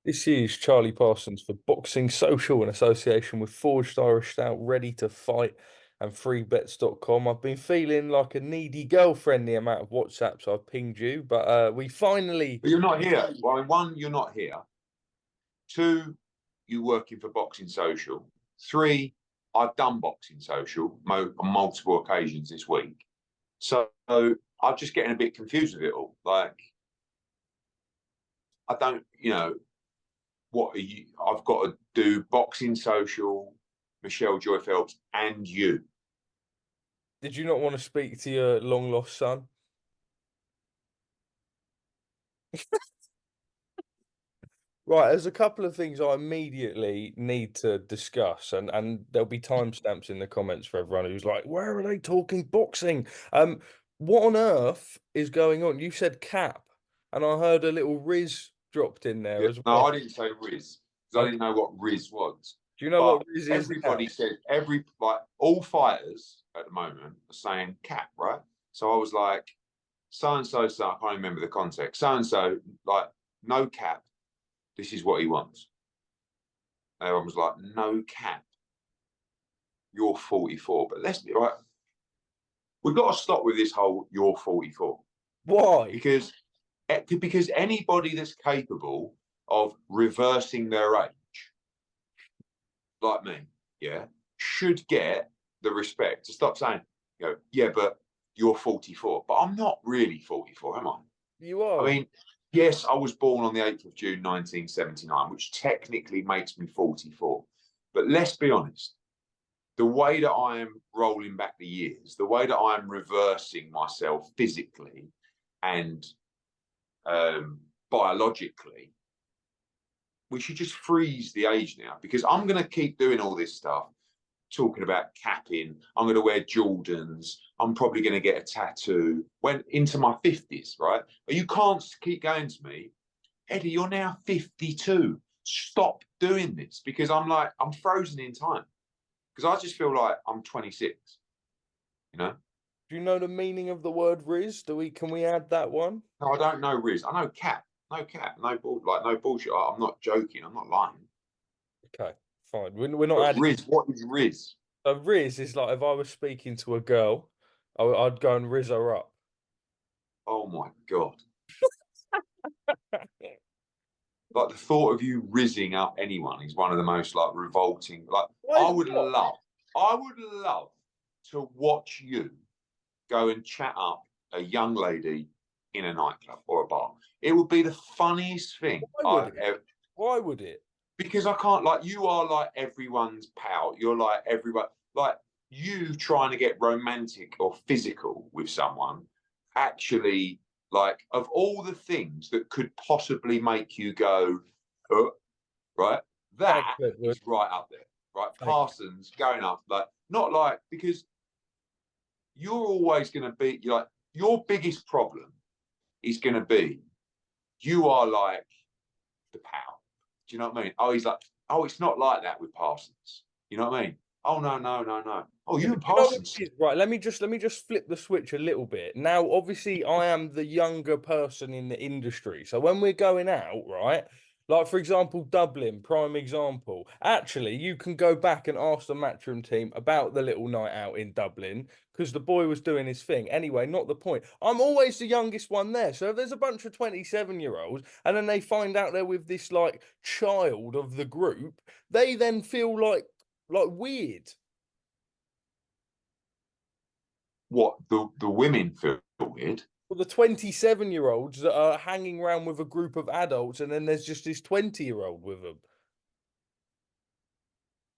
This is Charlie Parsons for Boxing Social in association with Forged Irish Stout, Ready to Fight, and freebets.com. I've been feeling like a needy girlfriend the amount of WhatsApps I've pinged you, but we finally. But you're not here. Well, one, you're not here. Two, you're working for Boxing Social. Three, I've done Boxing Social on multiple occasions this week. So I'm just getting a bit confused with it all. Like, I don't, what are you? I've got to do Boxing Social, Michelle Joy Phelps, and you. Did you not want to speak to your long lost son? Right, there's a couple of things I immediately need to discuss, and there'll be timestamps in the comments for everyone who's like, "Where are they talking boxing?" What on earth is going on? You said cap, and I heard a little Riz dropped in there as No, well. I didn't say Riz because I didn't know what Riz was. Do you know But what Riz is everybody now? said all fighters at the moment are saying cap, right? So I was like, so and so, I can't remember the context. So and so, like, no cap. This is what he wants. And everyone was like, no cap. You're 44. But let's be right. We've got to stop with this whole you're 44. Why? Because anybody that's capable of reversing their age, like me, yeah, should get the respect to stop saying, yeah, but you're 44. But I'm not really 44, am I? You are. I mean, yes, I was born on the 8th of June, 1979, which technically makes me 44. But let's be honest, the way that I am rolling back the years, the way that I'm reversing myself physically and biologically, we should just freeze the age now, because I'm going to keep doing all this stuff, talking about capping. I'm going to wear Jordans. I'm probably going to get a tattoo when into my 50s, right? But you can't keep going to me, Eddie, you're now 52. Stop doing this, because I'm frozen in time, because I just feel like I'm 26, Do you know the meaning of the word Riz? Can we add that one? No, I don't know Riz. I know cap. No cap. No bullshit. I'm not joking. I'm not lying. Okay, fine. We're not But adding. Riz, what is Riz? A Riz is like if I was speaking to a girl, I'd go and Riz her up. Oh my God. Like, the thought of you rizzing up anyone is one of the most revolting. I would love to watch you go and chat up a young lady in a nightclub or a bar. It would be the funniest thing I've ever. Why would it? Because I can't, you are like everyone's pal. You're like everyone, you trying to get romantic or physical with someone, actually, of all the things that could possibly make you go, right? That is right up there, right? Parsons going up, because you're always going to be, your biggest problem is going to be, you are like the pal. Do you know what I mean? Oh, he's like, oh, it's not like that with Parsons. You know what I mean? Oh, no. Oh, you and Parsons. Right, let me just flip the switch a little bit. Now, obviously, I am the younger person in the industry. So when we're going out, right, like, for example, Dublin, prime example. Actually, you can go back and ask the Matchroom team about the little night out in Dublin, because the boy was doing his thing. Anyway, not the point. I'm always the youngest one there. So if there's a bunch of 27-year-olds and then they find out they're with this, child of the group, they then feel like weird. What, the women feel weird? Well, the 27-year-olds that are hanging around with a group of adults, and then there's just this 20-year-old with them.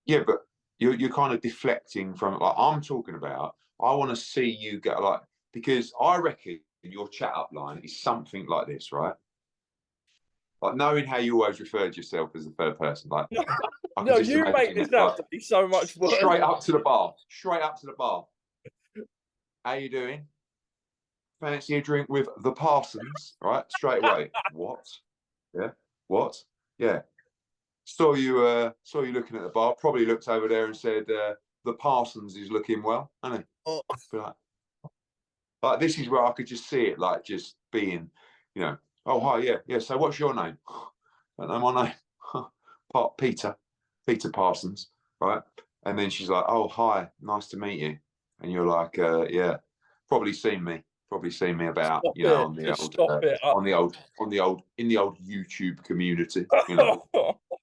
Yeah, but you're kind of deflecting from, I'm talking about, I want to see you go, because I reckon your chat up line is something like this, right? Like, knowing how you always referred yourself as the third person, No, you make this out to be so much worse. Straight up to the bar. How you doing? Fancy a drink with the Parsons, right? Straight away. What? Yeah. What? Yeah. Saw you looking at the bar. Probably looked over there and said, "The Parsons is looking well," hasn't he? Oh. Like, this is where I could just see it, just being, oh hi, yeah. So what's your name? no, my name, Peter Parsons, right? And then she's like, oh, hi, nice to meet you. And you're like, yeah, probably seen me about, Stop you know, it. on the Just old, stop it. in the old YouTube community, you know,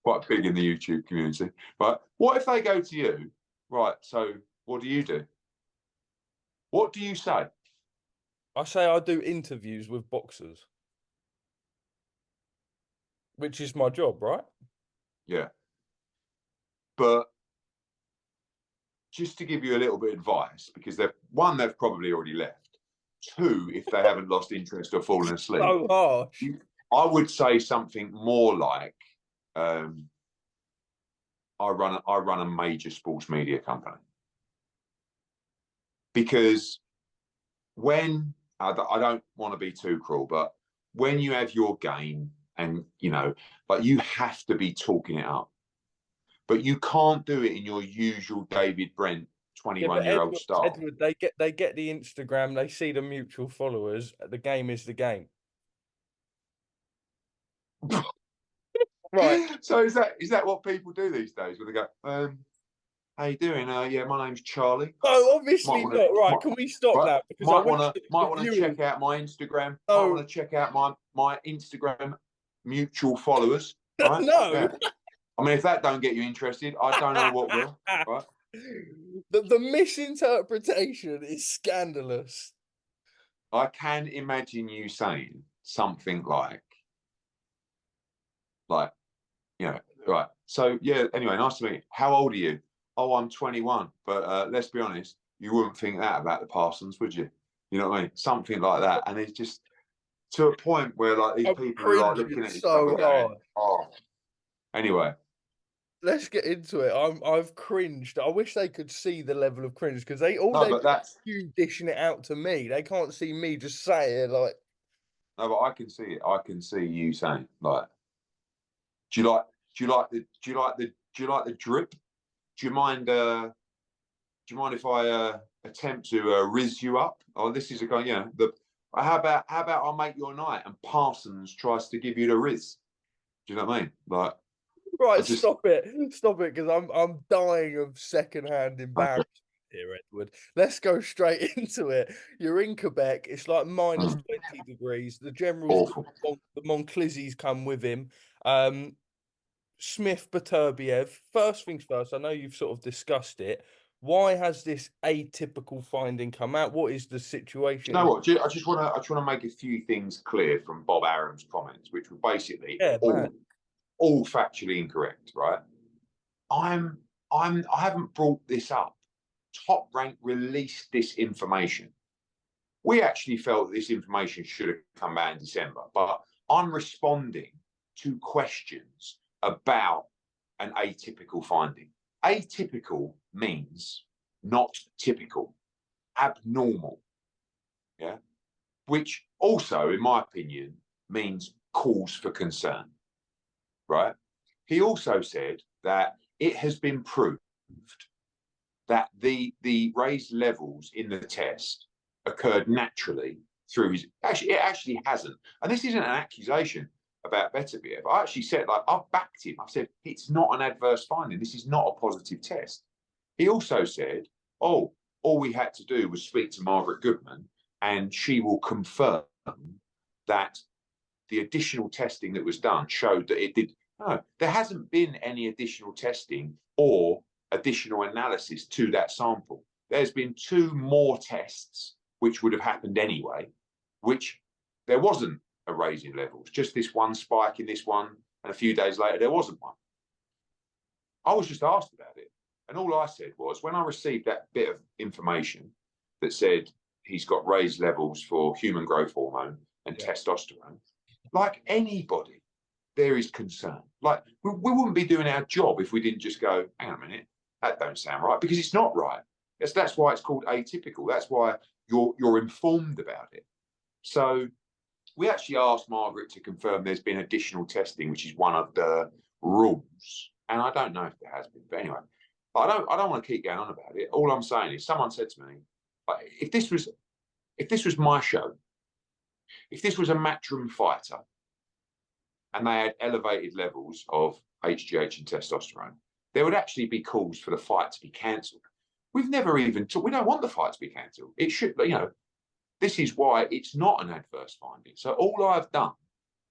quite big in the YouTube community. Right? What if they go to you, right? So what do you do? What do you say? I say I do interviews with boxers, which is my job, right? Yeah. But just to give you a little bit of advice, because they've probably already left. Two, if they haven't lost interest or fallen asleep, So harsh. I would say something more like, I run a major sports media company. Because when I don't want to be too cruel, but when you have your game and, you know, like you have to be talking it up, but you can't do it in your usual David Brent 21-year-old style. Edward, they get the Instagram, they see the mutual followers. The game is the game. Right. So is that what people do these days? Where they go, how you doing? Yeah, my name's Charlie. Oh, obviously not. Right, can we stop that? Because might want to check out my Instagram. No. Might want to check out my Instagram mutual followers. Right? No. Yeah. I mean, if that don't get you interested, I don't know what will. Right? The misinterpretation is scandalous. I can imagine you saying something like, you know, right. So yeah. Anyway, nice to meet you. How old are you? Oh, I'm 21. But let's be honest, you wouldn't think that about the Parsons, would you? You know what I mean? Something like that. And it's just to a point where like these people are like looking at each other going, oh. Anyway. Let's get into it. I've cringed. I wish they could see the level of cringe because they you dishing it out to me. They can't see me just saying like. No, but I can see it. I can see you saying like, do you like the drip? Do you mind if I attempt to rizz you up? Oh, this is a guy, you know, how about I make your night and Parsons tries to give you the rizz? Do you know what I mean? Like, right, stop it, because I'm dying of secondhand embarrassment here, Edward. Let's go straight into it. You're in Quebec. It's like minus 20 degrees. The generals, the Monclizzi's come with him. Smith, Beterbiev. First things first, I know you've sort of discussed it. Why has this atypical finding come out? What is the situation? You know what? I just want to make a few things clear from Bob Arum's comments, which were basically all factually incorrect. Right? I haven't brought this up. Top Rank released this information. We actually felt this information should have come out in December, but I'm responding to questions about an atypical finding. Atypical means not typical, abnormal, yeah, which also, in my opinion, means cause for concern, right? He also said that it has been proved that the raised levels in the test occurred naturally through his. Actually, it actually hasn't, and this isn't an accusation about Beterbiev. I actually said, like, I've backed him. I said, it's not an adverse finding. This is not a positive test. He also said, oh, all we had to do was speak to Margaret Goodman and she will confirm that the additional testing that was done showed that it did. No, there hasn't been any additional testing or additional analysis to that sample. There's been 2 more tests, which would have happened anyway, which there wasn't a raise in levels, just this one spike in this one, and a few days later there wasn't one. I was just asked about it, and all I said was, when I received that bit of information that said he's got raised levels for human growth hormone and testosterone, like anybody, there is concern. Like we wouldn't be doing our job if we didn't just go, hang on a minute, that don't sound right, because it's not right. That's why it's called atypical. That's why you're informed about it. So we actually asked Margaret to confirm there's been additional testing, which is one of the rules. And I don't know if there has been, but anyway, I don't want to keep going on about it. All I'm saying is, someone said to me, like, if this was my show, if this was a Matchroom fighter, and they had elevated levels of HGH and testosterone, there would actually be calls for the fight to be cancelled. We've never even talked, we don't want the fight to be cancelled. It should, you know, this is why it's not an adverse finding. So all I've done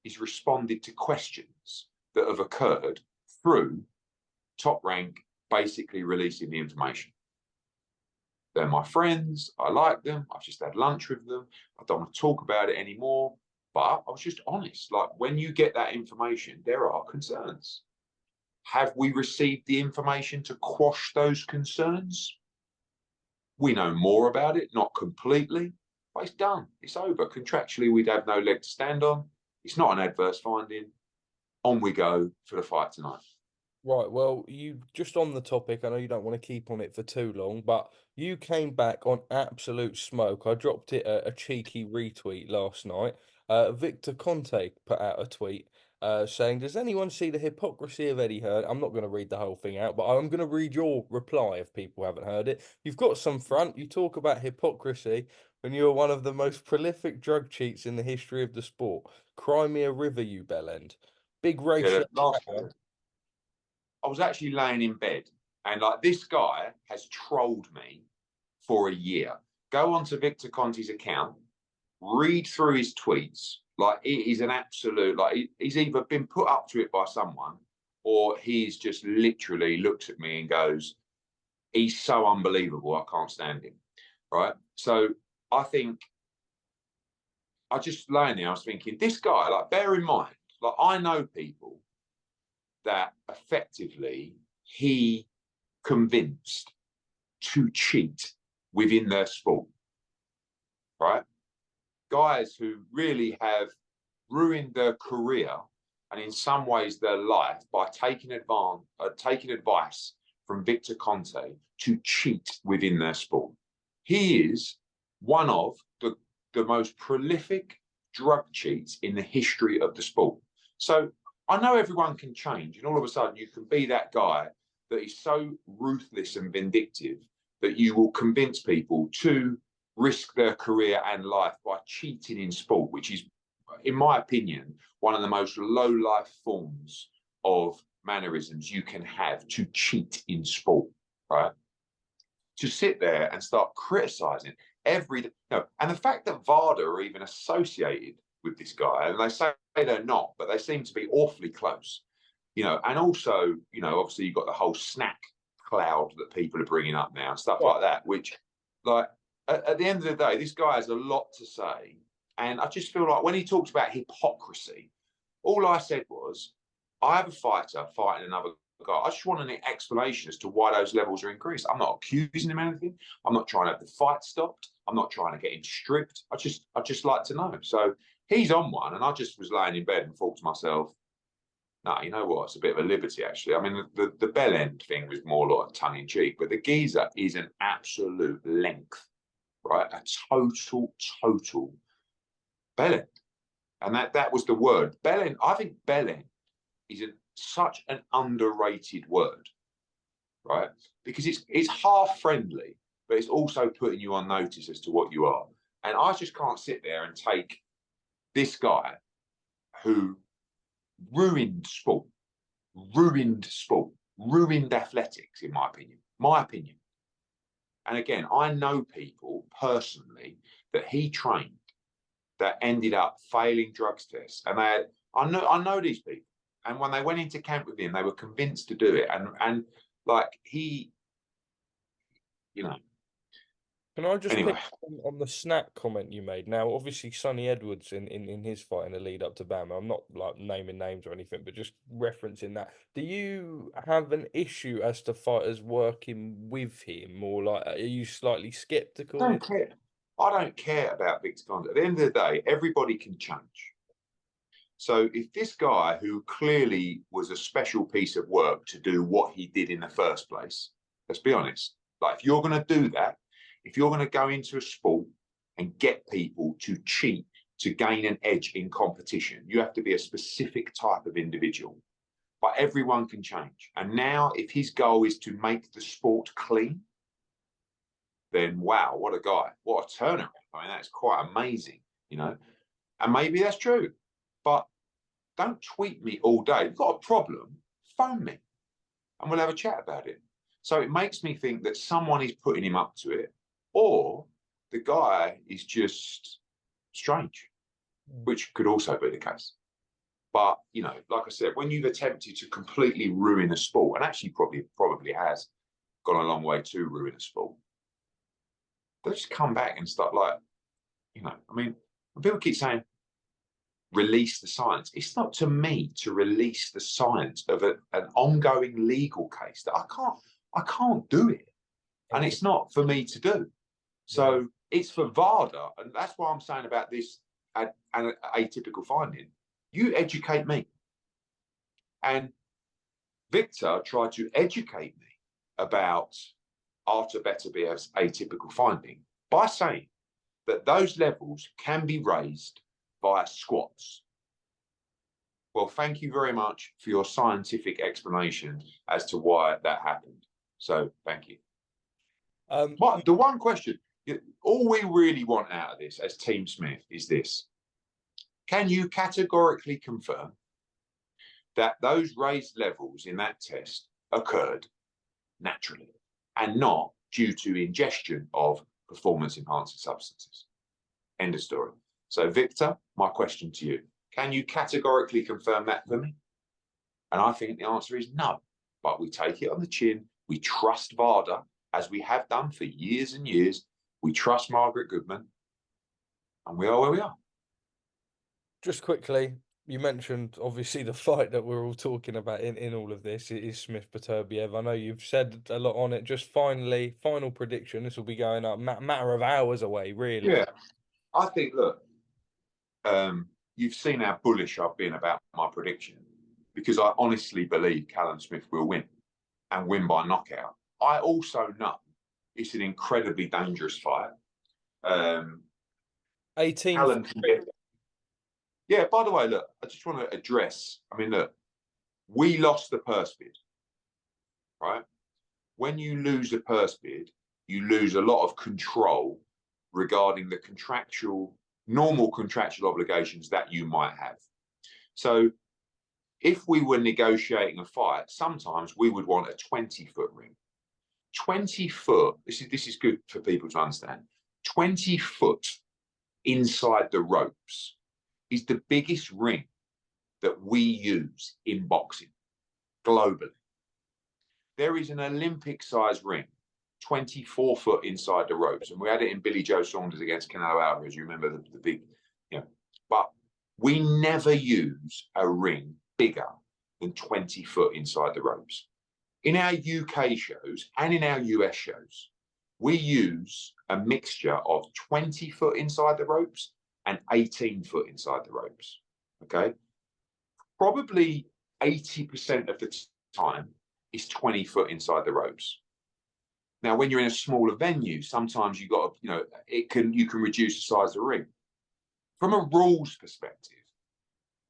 is responded to questions that have occurred through Top Rank basically releasing the information. They're my friends. I like them. I've just had lunch with them. I don't want to talk about it anymore. But I was just honest. Like, when you get that information, there are concerns. Have we received the information to quash those concerns? We know more about it, not completely, but it's done. It's over. Contractually, we'd have no leg to stand on. It's not an adverse finding. On we go for the fight tonight. Right, well, you just on the topic, I know you don't want to keep on it for too long, but you came back on absolute smoke. I dropped it a cheeky retweet last night. Victor Conte put out a tweet saying, "Does anyone see the hypocrisy of Eddie Hearn?" I'm not going to read the whole thing out, but I'm going to read your reply if people haven't heard it. You've got some front. You talk about hypocrisy when you are one of the most prolific drug cheats in the history of the sport. Cry me a river, you bellend. Big Yeah, ratio. I was actually laying in bed, and like, this guy has trolled me for a year. Go onto Victor Conte's account, read through his tweets. Like, it is an absolute, like, he's either been put up to it by someone, or he's just literally looks at me and goes, he's so unbelievable, I can't stand him. Right? So I think, I just laying there, I was thinking, this guy, like, bear in mind, like, I know people that effectively he convinced to cheat within their sport, right? Guys who really have ruined their career and in some ways their life by taking advice from Victor Conte to cheat within their sport. He is one of the most prolific drug cheats in the history of the sport. So I know everyone can change, and all of a sudden you can be that guy that is so ruthless and vindictive that you will convince people to risk their career and life by cheating in sport, which is, in my opinion, one of the most low-life forms of mannerisms you can have, to cheat in sport, right? To sit there and start criticising and the fact that VADA are even associated with this guy, and they say they're not, but they seem to be awfully close, you know. And also, you know, obviously you've got the whole snack cloud that people are bringing up now and stuff like that, which, like, at the end of the day, this guy has a lot to say. And I just feel like when he talks about hypocrisy, all I said was, I have a fighter fighting another guy. I just want an explanation as to why those levels are increased. I'm not accusing him of anything. I'm not trying to have the fight stopped. I'm not trying to get him stripped. I just like to know. So he's on one, and I just was laying in bed and thought to myself, no, you know what? It's a bit of a liberty, actually. I mean, the bell end thing was more like tongue in cheek, but the geezer is an absolute length, right? A total bell end. And that was the word. Bell end. I think bell end is such an underrated word, right? Because it's half friendly, but it's also putting you on notice as to what you are. And I just can't sit there and take this guy who ruined sport, ruined athletics, in my opinion. And again, I know people personally that he trained that ended up failing drugs tests. And I know these people. And when they went into camp with him, they were convinced to do it. And like, he, you know. Can I just Anyway, pick on the snack comment you made? Now, obviously, Sonny Edwards in his fight in the lead up to Bama, I'm not like naming names or anything, but just referencing that. Do you have an issue as to fighters working with him, or like, are you slightly skeptical? I don't care. I don't care about Victor Conte. At the end of the day, everybody can change. So if this guy, who clearly was a special piece of work to do what he did in the first place, let's be honest, like, if you're going to do that, if you're going to go into a sport and get people to cheat to gain an edge in competition, you have to be a specific type of individual. But everyone can change. And now, if his goal is to make the sport clean, then wow, what a guy. What a turnaround. I mean, that's quite amazing, you know. And maybe that's true. But don't tweet me all day. If you've got a problem, phone me and we'll have a chat about it. So it makes me think that someone is putting him up to it, or the guy is just strange, which could also be the case. But, you know, like I said, when you've attempted to completely ruin a sport, and actually probably has gone a long way to ruin a sport, they'll just come back and start like, you know, I mean, when people keep saying, release the science, it's not to me to release the science of an ongoing legal case that I can't do it. And it's not for me to do. So it's for VADA. And that's why I'm saying about this atypical finding. You educate me. And Victor tried to educate me about Artur Beterbiev's atypical finding by saying that those levels can be raised via squats. Well, thank you very much for your scientific explanation as to why that happened. So thank you. But the one question, all we really want out of this as Team Smith is this. Can you categorically confirm that those raised levels in that test occurred naturally and not due to ingestion of performance-enhancing substances? End of story. So, Victor, my question to you, can you categorically confirm that for me? And I think the answer is no, but we take it on the chin. We trust VADA, as we have done for years and years. We trust Margaret Goodman, and we are where we are. Just quickly, you mentioned obviously the fight that we're all talking about in all of this is Smith Beterbiev. I know you've said a lot on it. Just finally, final prediction. This will be going up matter of hours away, really. Yeah, I think. Look, you've seen how bullish I've been about my prediction because I honestly believe Callum Smith will win and win by knockout. I also know it's an incredibly dangerous fight. 18. Callum can get. Yeah, by the way, look, I just want to address, I mean, look, we lost the purse bid, right? When you lose a purse bid, you lose a lot of control regarding the normal contractual obligations that you might have. So if we were negotiating a fight, sometimes we would want a 20-foot ring. 20 foot, this is good for people to understand, 20 foot inside the ropes is the biggest ring that we use in boxing globally. There is an Olympic-sized ring, 24 foot inside the ropes, and we had it in Billy Joe Saunders against Canelo Alvarez. You remember the big, you know. But we never use a ring bigger than 20 foot inside the ropes. In our UK shows and in our US shows, we use a mixture of 20 foot inside the ropes and 18 foot inside the ropes, okay? Probably 80% of the time is 20 foot inside the ropes. Now, when you're in a smaller venue, sometimes you got to, you know, you can reduce the size of the ring. From a rules perspective,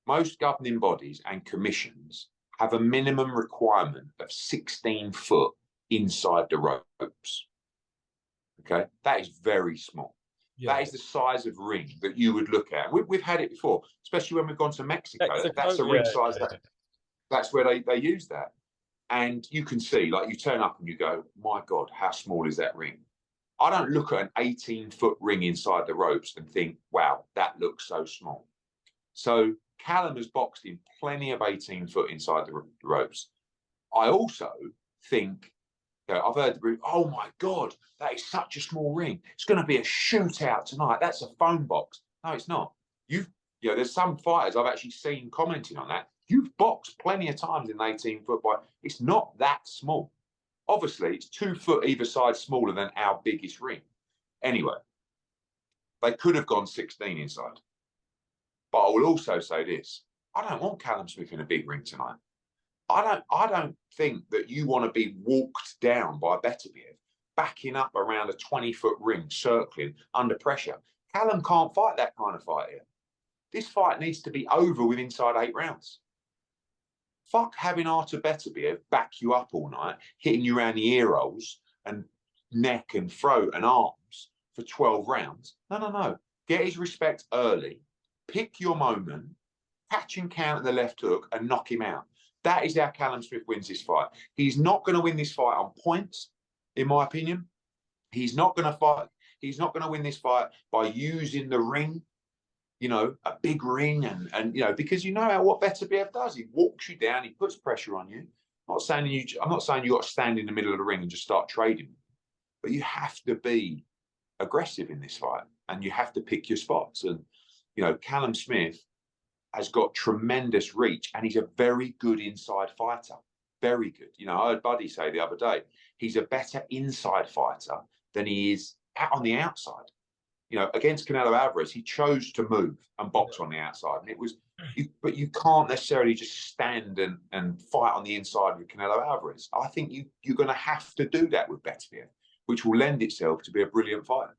most governing bodies and commissions have a minimum requirement of 16 foot inside the ropes, okay? That is very small. Yeah. That is the size of ring that you would look at. We've had it before, especially when we've gone to Mexico. That's a ring size. That's where they use that. And you can see, like, you turn up and you go, my God, how small is that ring? I don't look at an 18-foot ring inside the ropes and think, wow, that looks so small. So Callum has boxed in plenty of 18-foot inside the ropes. I also think, I've heard, oh my God, that is such a small ring. It's going to be a shootout tonight. That's a phone box. No, it's not. There's some fighters I've actually seen commenting on that. You've boxed plenty of times in 18-foot by. It's not that small. Obviously, it's 2 foot either side smaller than our biggest ring. Anyway, they could have gone 16 inside. But I will also say this. I don't want Callum Smith in a big ring tonight. I don't think that you want to be walked down by Beterbiev, backing up around a 20-foot ring, circling under pressure. Callum can't fight that kind of fight here. This fight needs to be over with inside 8 rounds. Fuck having Artur Betrbiev back you up all night, hitting you around the ear holes and neck and throat and arms for 12 rounds. No. Get his respect early. Pick your moment. catch and counter the left hook and knock him out. That is how Callum Smith wins this fight. He's not going to win this fight on points, in my opinion. He's not going to fight. He's not going to win this fight by using the ring, you know, a big ring, and you know, because you know how what Beterbiev does. He walks you down. He puts pressure on you. I'm not saying you got to stand in the middle of the ring and just start trading, but you have to be aggressive in this fight, and you have to pick your spots. And you know, Callum Smith has got tremendous reach, and he's a very good inside fighter. Very good. You know, I heard Buddy say the other day, he's a better inside fighter than he is out on the outside. You know, against Canelo Alvarez, he chose to move and box on the outside, and it was. But you can't necessarily just stand and fight on the inside with Canelo Alvarez. I think you're going to have to do that with Beterbiev, which will lend itself to be a brilliant fight.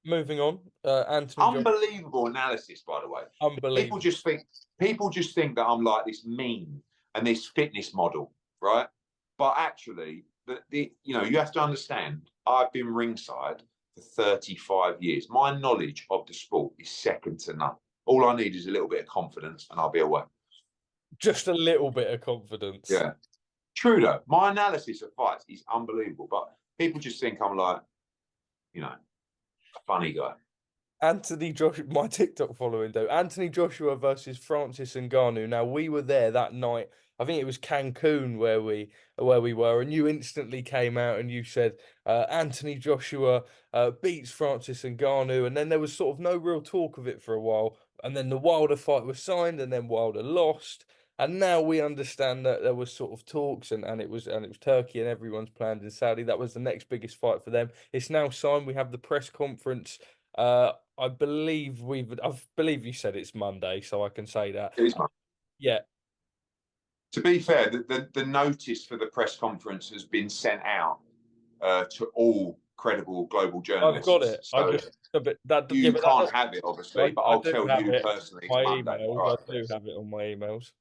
Moving on, Anthony. Unbelievable analysis, by the way. Unbelievable. People just think that I'm like this mean and this fitness model, right? But actually, you know, you have to understand. I've been ringside for 35 years. My knowledge of the sport is second to none. All I need is a little bit of confidence, and I'll be away. Just a little bit of confidence. Yeah, true though. My analysis of fights is unbelievable, but people just think I'm like, you know, a funny guy. Anthony Joshua, my TikTok following though. Anthony Joshua versus Francis Ngannou. Now we were there that night. I think it was Cancun where we were, and you instantly came out and you said Anthony Joshua beats Francis Ngannou, and then there was sort of no real talk of it for a while, and then the Wilder fight was signed, and then Wilder lost, and now we understand that there was sort of talks, and it was Turkey, and everyone's planned in Saudi. That was the next biggest fight for them. It's now signed. We have the press conference. I believe you said it's Monday, so I can say that. It is Monday. Yeah. To be fair, the notice for the press conference has been sent out to all credible global journalists. I've got it. So you can't have it, obviously, but I'll tell you personally, it's Monday. I do have it on my emails.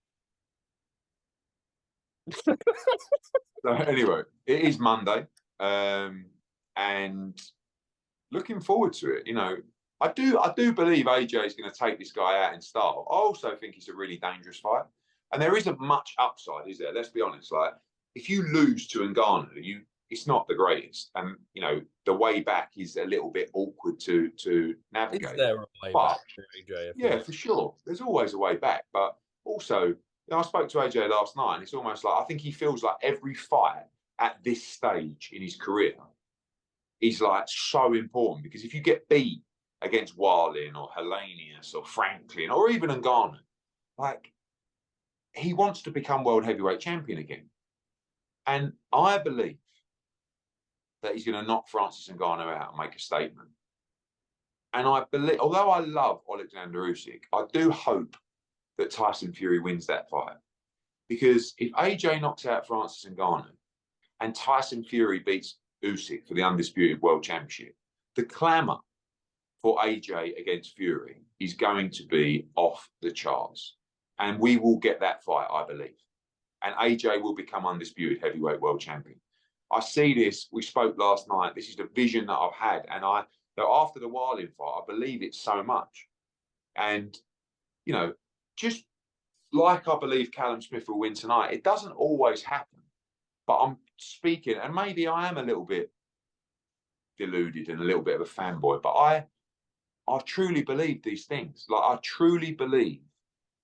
So anyway, it is Monday, and looking forward to it. You know, I do believe AJ is going to take this guy out in style. I also think it's a really dangerous fight. And there isn't much upside, is there? Let's be honest. Like, if you lose to Ngannou, it's not the greatest. And, you know, the way back is a little bit awkward to navigate. Is there a way back for AJ? Yeah, for sure. There's always a way back. But also, you know, I spoke to AJ last night, and it's almost like I think he feels like every fight at this stage in his career is like so important, because if you get beat against Wallin or Helenius or Franklin or even Ngannou, like, he wants to become world heavyweight champion again. And I believe that he's going to knock Francis Ngannou out and make a statement. And I believe, although I love Oleksandr Usyk, I do hope that Tyson Fury wins that fight. Because if AJ knocks out Francis Ngannou and Tyson Fury beats Usyk for the undisputed world championship, the clamour for AJ against Fury is going to be off the charts. And we will get that fight, I believe. And AJ will become undisputed heavyweight world champion. I see this. We spoke last night. This is the vision that I've had. And after the Wallin fight, I believe it so much. And, you know, just like I believe Callum Smith will win tonight, it doesn't always happen. But I'm speaking, and maybe I am a little bit deluded and a little bit of a fanboy, but I truly believe these things. Like, I truly believe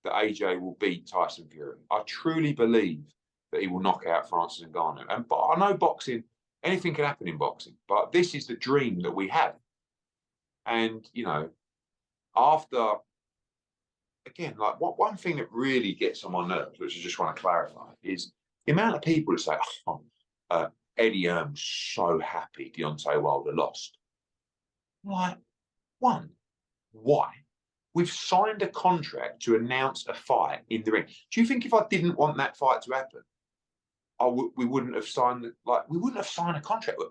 that AJ will beat Tyson Fury. I truly believe that he will knock out Francis Ngannou. But I know boxing, anything can happen in boxing, but this is the dream that we have. And, you know, after, again, like one thing that really gets on my nerves, which I just want to clarify, is the amount of people that say, Eddie Hearn was so happy Deontay Wilder lost. Like, one, why? We've signed a contract to announce a fight in the ring. Do you think if I didn't want that fight to happen, we wouldn't have signed? We wouldn't have signed a contract.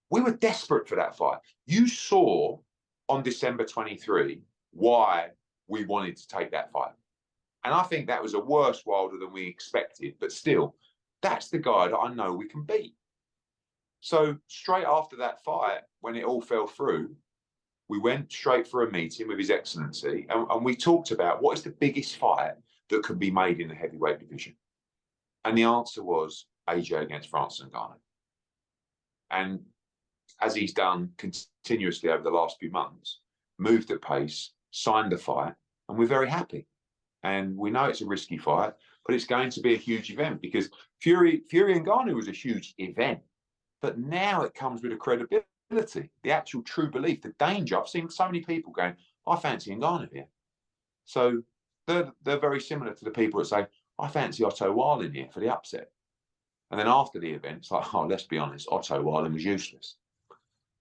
We were desperate for that fight. You saw on December 23 why we wanted to take that fight, and I think that was a worse Wilder than we expected. But still, that's the guy that I know we can beat. So straight after that fight, when it all fell through, we went straight for a meeting with His Excellency, and we talked about what is the biggest fight that could be made in the heavyweight division. And the answer was AJ against Francis Ngannou. And as he's done continuously over the last few months, moved at pace, signed the fight, and we're very happy. And we know it's a risky fight, but it's going to be a huge event, because Fury and Ngannou was a huge event. But now it comes with a credibility, the actual true belief, the danger. I've seen so many people going, I fancy Ngannou here. So they're very similar to the people that say, I fancy Otto Wallin here for the upset. And then after the event, it's like, oh, let's be honest, Otto Wallin was useless.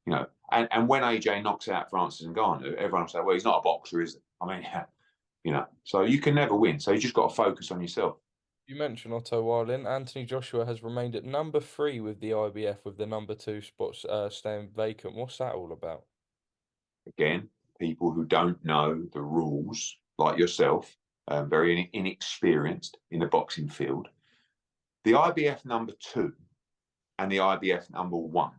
You know, and when AJ knocks out Francis Ngannou, everyone will say, well, he's not a boxer, is it? I mean, you know, so you can never win. So you just got to focus on yourself. You mentioned Otto Wallin. Anthony Joshua has remained at number 3 with the IBF, with the number 2 spots staying vacant. What's that all about? Again, people who don't know the rules, like yourself, very inexperienced in the boxing field. The IBF number 2 and the IBF number 1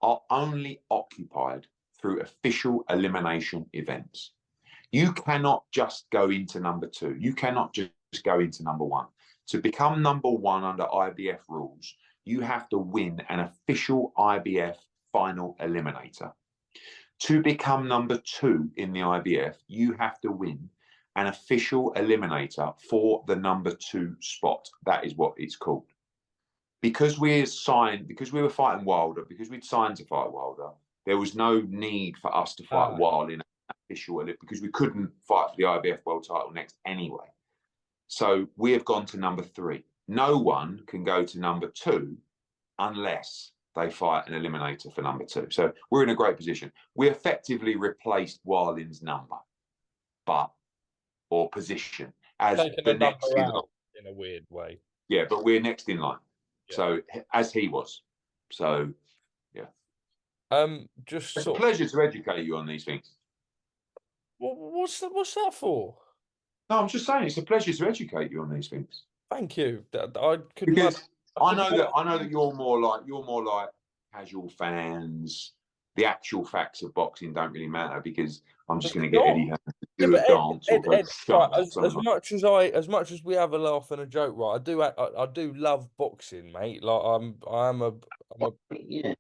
are only occupied through official elimination events. You cannot just go into number 2. You cannot just go into number 1. To become number 1 under IBF rules, you have to win an official IBF final eliminator. To become number 2 in the IBF, you have to win an official eliminator for the number 2 spot. That is what it's called. Because we were fighting Wilder, because we'd signed to fight Wilder, there was no need for us to fight Wilder in an official, because we couldn't fight for the IBF world title next anyway. So we have gone to number 3. No one can go to number 2 unless they fight an eliminator for number 2. So we're in a great position. We effectively replaced Warlin's number, or position, as the next in line. In a weird way. Yeah, but we're next in line. Yeah. So as he was. So yeah. Just it's a pleasure to educate you on these things. What's that for? No, I'm just saying it's a pleasure to educate you on these things. Thank you. I know that you're more like casual fans. The actual facts of boxing don't really matter, because I'm just going to get Eddie Hearn to do a dance as much as we have a laugh and a joke, right? I do love boxing, mate. Like yeah.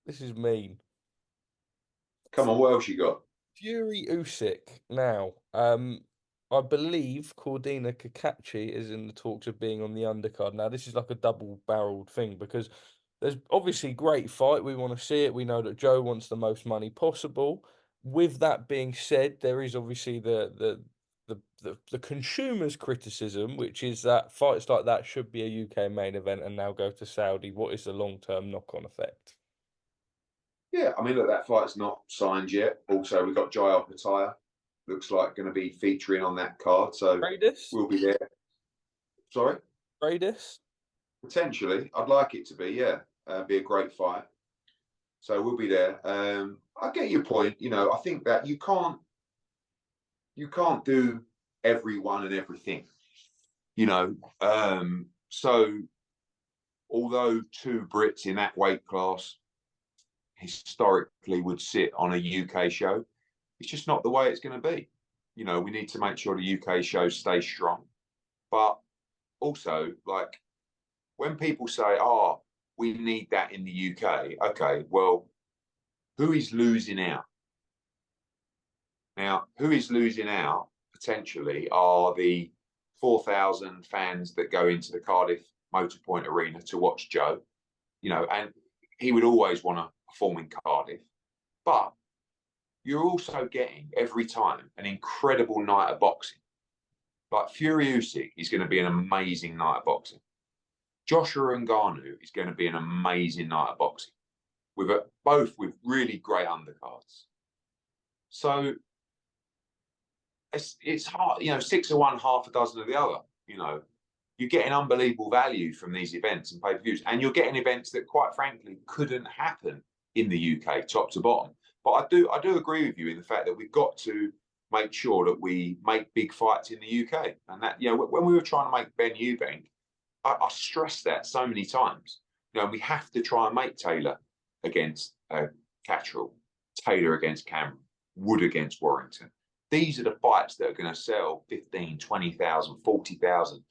This is mean. Come on, what else you got? Fury-Usyk now. I believe Cordina Cacace is in the talks of being on the undercard. Now, this is like a double-barreled thing, because there's obviously great fight. We want to see it. We know that Joe wants the most money possible. With that being said, there is obviously the consumer's criticism, which is that fights like that should be a UK main event and now go to Saudi. What is the long-term knock-on effect? Yeah, I mean, look, that fight's not signed yet. Also, we've got Jai Opetaia. Looks like going to be featuring on that card. So we'll be there. Sorry? Radis? Potentially. I'd like it to be, yeah. Be a great fight. So we'll be there. I get your point. You know, I think that you can't do everyone and everything. You know, so although 2 Brits in that weight class historically would sit on a UK show, it's just not the way it's going to be. You know, we need to make sure the UK show stays strong. But also, like, when people say, oh, we need that in the UK, okay, well, who is losing out? Now, who is losing out, potentially, are the 4,000 fans that go into the Cardiff Motorpoint Arena to watch Joe. You know, and he would always want to perform in Cardiff. But you're also getting, every time, an incredible night of boxing. Like Fury-Usyk is going to be an amazing night of boxing. Joshua-Ngannou is going to be an amazing night of boxing, both with really great undercards. So it's hard, you know, 6 of one, half a dozen of the other. You know, you're getting unbelievable value from these events and pay-per-views, and you're getting events that, quite frankly, couldn't happen in the UK, top to bottom. But I do agree with you in the fact that we've got to make sure that we make big fights in the UK, and that, you know, when we were trying to make Benn Eubank, I stressed that so many times. You know, we have to try and make Taylor against Catterall, Taylor against Cameron, Wood against Warrington. These are the fights that are going to sell 15, 20,000, 40,000.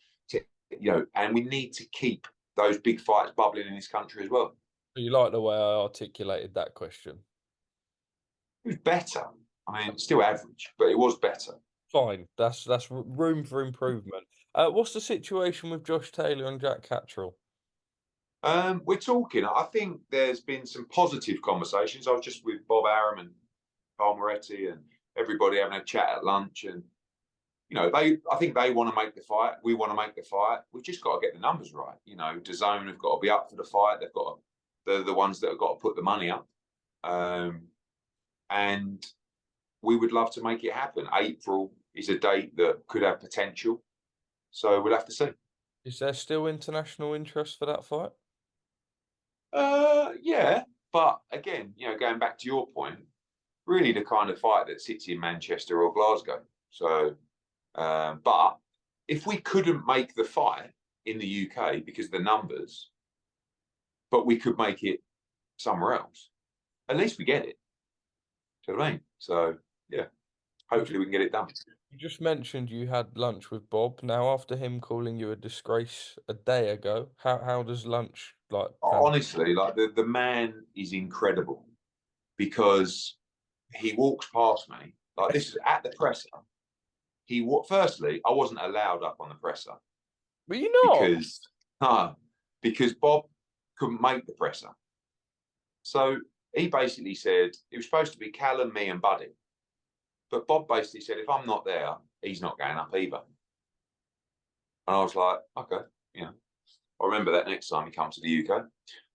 And we need to keep those big fights bubbling in this country as well. You like the way I articulated that question? It was better. I mean, still average, but it was better. Fine. That's room for improvement. What's the situation with Josh Taylor and Jack Catterall? We're talking. I think there's been some positive conversations. I was just with Bob Arum and Carl Moretti and everybody having a chat at lunch, and I think they want to make the fight. We want to make the fight. We've just got to get the numbers right. DAZN have got to be up for the fight. They're the ones that have got to put the money up, and we would love to make it happen. April is a date that could have potential, so we'll have to see. Is there still international interest for that fight? Yeah, but again, going back to your point, really the kind of fight that sits in Manchester or Glasgow. So, but if we couldn't make the fight in the UK because of the numbers, but we could make it somewhere else, at least we get it. Do you know what I mean? So, yeah, hopefully we can get it done. You just mentioned you had lunch with Bob. Now, after him calling you a disgrace a day ago, how does lunch like? Honestly, like the man is incredible, because he walks past me like this is at the presser. Firstly, I wasn't allowed up on the presser. Were you not? Because Bob couldn't make the presser. So he basically said it was supposed to be Callum, me, and Buddy. But Bob basically said, if I'm not there, he's not going up either. And I was like, okay, I'll remember that next time he comes to the UK.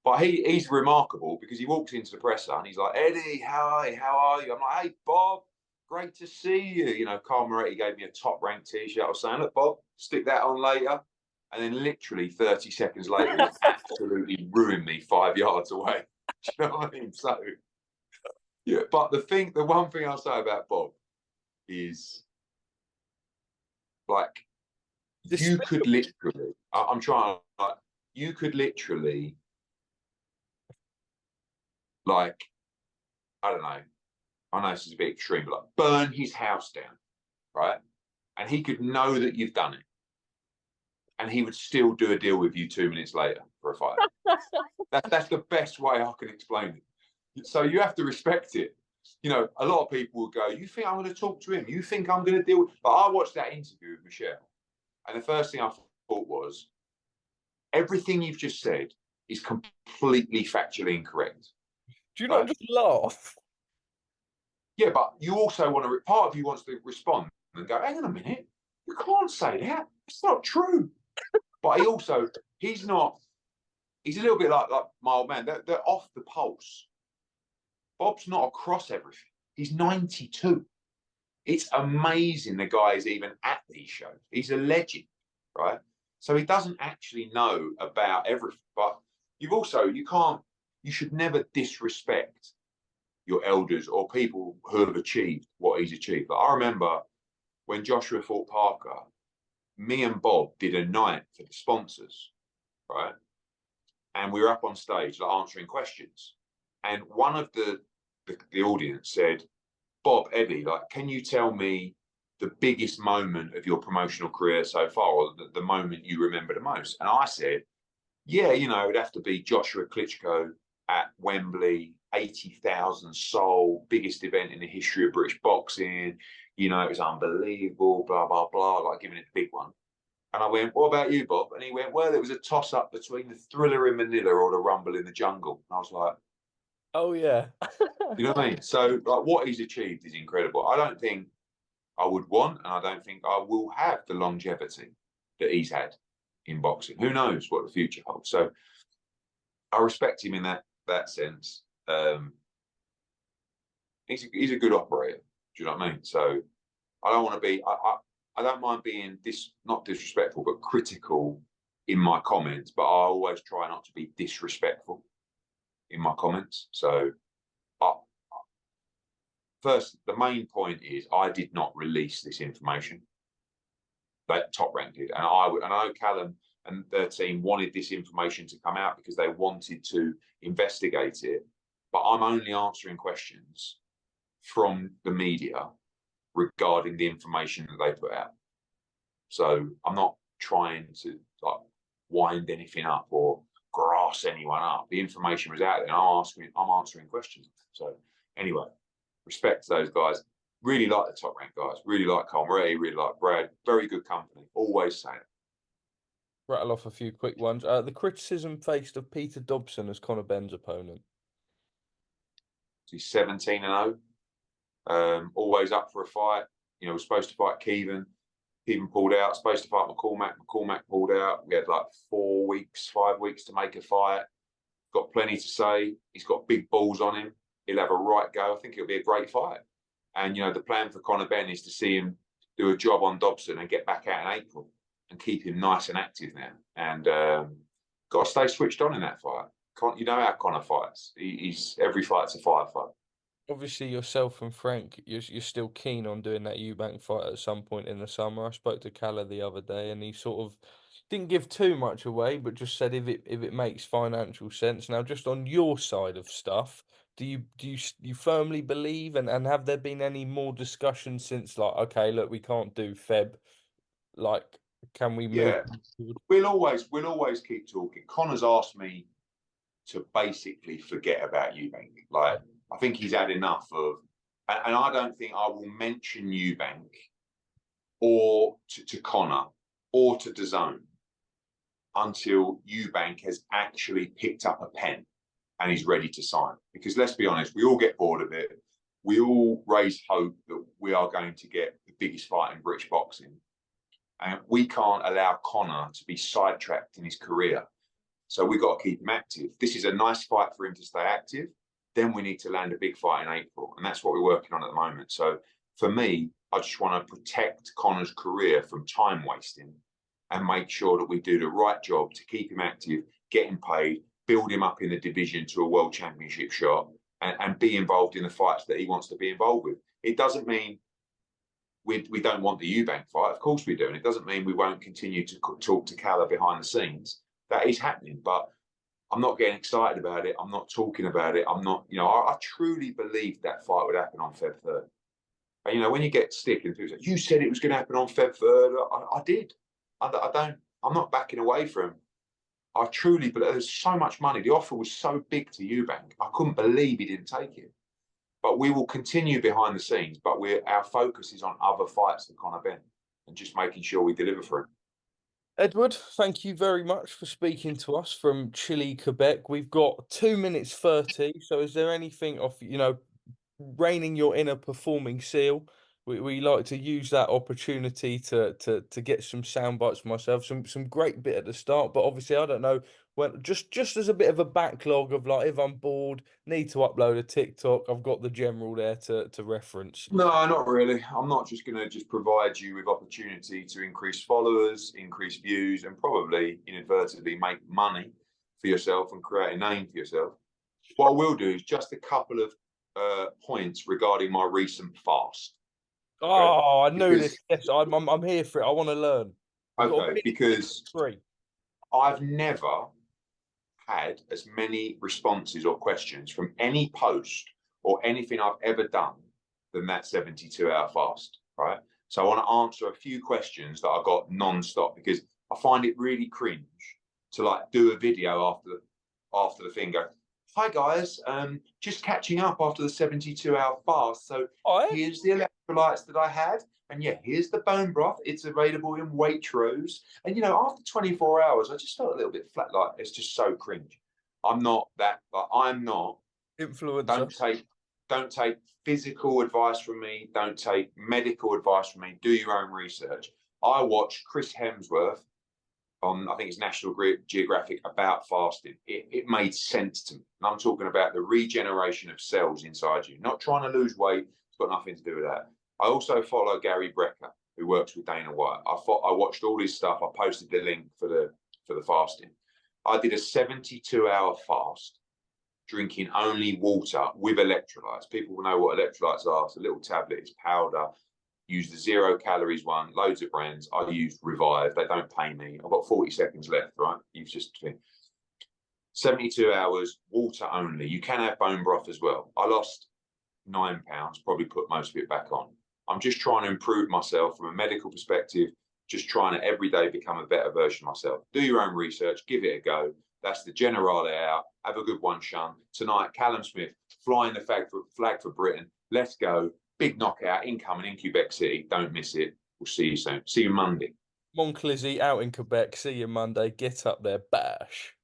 But he's remarkable because he walks into the presser and he's like, Eddie, how are you? I'm like, hey, Bob, great to see you. Carl Moretti gave me a top-ranked T-shirt. I was saying, look, Bob, stick that on later. And then literally 30 seconds later, he absolutely ruined me 5 yards away. Do you know what I mean? So, yeah. But the one thing I'll say about Bob is, like, you could literally, I'm trying, like, you could literally, like, I don't know, I know this is a bit extreme, but like, burn his house down, right? And he could know that you've done it. And he would still do a deal with you 2 minutes later for a fight. That's the best way I can explain it. So you have to respect it. A lot of people will go, you think I'm going to talk to him? You think I'm going to deal with... But I watched that interview with Michelle, and the first thing I thought was, everything you've just said is completely factually incorrect. Do you not just laugh? Yeah, but you also want to... Part of you wants to respond and go, hang on a minute, you can't say that. It's not true. But he's not... He's a little bit like my old man. They're off the pulse. Bob's not across everything. He's 92. It's amazing the guy is even at these shows. He's a legend, right? So he doesn't actually know about everything. But you should never disrespect your elders or people who have achieved what he's achieved. But I remember when Joshua fought Parker, me and Bob did a night for the sponsors, right? And we were up on stage, like, answering questions. And one of the audience said, Bob, Eddie, like, can you tell me the biggest moment of your promotional career so far, or the moment you remember the most? And I said, yeah, it'd have to be Joshua Klitschko at Wembley, 80,000 sold, biggest event in the history of British boxing. It was unbelievable, blah, blah, blah, like giving it the big one. And I went, what about you, Bob? And he went, well, it was a toss-up between the Thriller in Manila or the Rumble in the Jungle. And I was like, oh, yeah. You know what I mean? So, like, what he's achieved is incredible. I don't think I would want, and I don't think I will have the longevity that he's had in boxing. Who knows what the future holds? So I respect him in that sense. He's a good operator. Do you know what I mean? So I don't want to be... I don't mind being not disrespectful, but critical in my comments, but I always try not to be disrespectful in my comments. So first, the main point is I did not release this information. That Top Rank did. And I know Callum and their team wanted this information to come out because they wanted to investigate it. but I'm only answering questions from the media regarding the information that they put out. So I'm not trying to like wind anything up or grass anyone up. The information was out there, and I'm answering questions. So anyway, respect to those guys. Really like the top ranked guys. Really like Conor. Really like Brad. Very good company. Always say it. Rattle off a few quick ones. The criticism faced of Peter Dobson as Conor Benn's opponent. He's 17-0. Always up for a fight. You know, was supposed to fight Keevan. Keevan pulled out. Supposed to fight McCormack. McCormack pulled out. We had like 5 weeks to make a fight. Got plenty to say. He's got big balls on him. He'll have a right go. I think it'll be a great fight. And, you know, the plan for Conor Benn is to see him do a job on Dobson and get back out in April and keep him nice and active now. And got to stay switched on in that fight. You know how Conor fights. He's every fight's a firefight. Obviously, yourself and Frank, you're still keen on doing that Eubank fight at some point in the summer. I spoke to Calla the other day, and he sort of didn't give too much away, but just said if it makes financial sense. Now, just on your side of stuff, do you firmly believe, and have there been any more discussions since, like, okay, look, we can't do Feb, like, can we move? Yeah, we'll always keep talking. Conor's asked me to basically forget about Eubank. Like, I think he's had enough of, and I don't think I will mention Eubank or to Conor or to DAZN until Eubank has actually picked up a pen and he's ready to sign. Because let's be honest, we all get bored of it. We all raise hope that we are going to get the biggest fight in British boxing. And we can't allow Conor to be sidetracked in his career. So we've got to keep him active. This is a nice fight for him to stay active. Then we need to land a big fight in April. And that's what we're working on at the moment. So for me, I just want to protect Conor's career from time wasting and make sure that we do the right job to keep him active, get him paid, build him up in the division to a world championship shot, and be involved in the fights that he wants to be involved with. It doesn't mean we don't want the Eubank fight. Of course we do. And it doesn't mean we won't continue to talk to Calla behind the scenes. That is happening. But I'm not getting excited about it. I'm not talking about it. I'm not, you know, I truly believed that fight would happen on Feb 3rd. And, you know, when you get stick and people say, you said it was going to happen on Feb 3rd, I did. I'm not backing away from. I truly believe there's so much money. The offer was so big to Eubank. I couldn't believe he didn't take it. But we will continue behind the scenes. But our focus is on other fights than Conor Benn and just making sure we deliver for him. Edward, thank you very much for speaking to us from chilly Quebec. We've got 2 minutes 30. So is there anything of, you know, reining your inner performing seal? We like to use that opportunity to get some sound bites for myself, some great bit at the start, but obviously I don't know when, just as a bit of a backlog of, like, if I'm bored, need to upload a TikTok, I've got the general there to reference. No, not really. I'm not just going to just provide you with opportunity to increase followers, increase views, and probably inadvertently make money for yourself and create a name for yourself. What I will do is just a couple of points regarding my recent fast. Oh, I knew this. Yes, I'm here for it. I want to learn. Okay, because I've never had as many responses or questions from any post or anything I've ever done than that 72-hour fast, right? So I want to answer a few questions that I got non-stop, because I find it really cringe to, like, do a video after the thing, go, hi guys, just catching up after the 72-hour fast. So here's the electrolytes that I had, and yeah, here's the bone broth. It's available in Waitrose. And, you know, after 24 hours, I just felt a little bit flat. Like, it's just so cringe. I'm not that, but I'm not influencer. Don't take physical advice from me. Don't take medical advice from me. Do your own research. I watched Chris Hemsworth on, I think it's National Geographic, about fasting. It made sense to me. And I'm talking about the regeneration of cells inside you, not trying to lose weight. It's got nothing to do with that. I also follow Gary Brecker, who works with Dana White. I watched all his stuff. I posted the link for the fasting. I did a 72-hour fast, drinking only water with electrolytes. People will know what electrolytes are. It's a little tablet. It's powder. Use the 0 calories one, loads of brands. I used Revive. They don't pay me. I've got 40 seconds left, right? You've just... 72 hours, water only. You can have bone broth as well. I lost £9, probably put most of it back on. I'm just trying to improve myself from a medical perspective, just trying to every day become a better version of myself. Do your own research, give it a go. That's the Generale out. Have a good one, Sean. Tonight, Callum Smith flying the flag for Britain. Let's go. Big knockout incoming in Quebec City. Don't miss it. We'll see you soon. See you Monday. Monclizzy out in Quebec. See you Monday. Get up there, bash.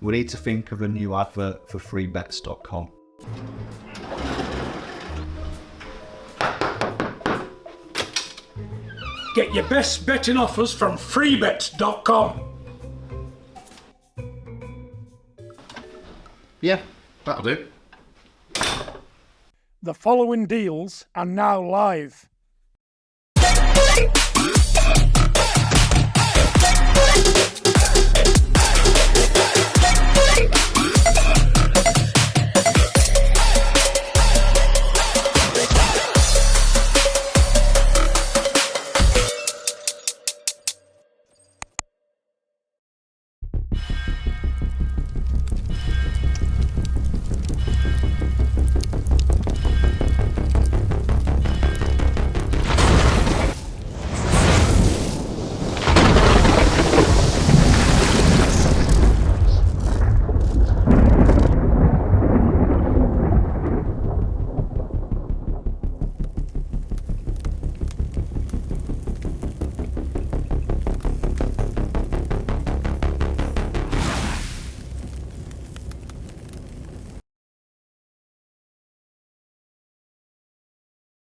We need to think of a new advert for freebets.com. Get your best betting offers from freebets.com. Yeah, that'll do. The following deals are now live.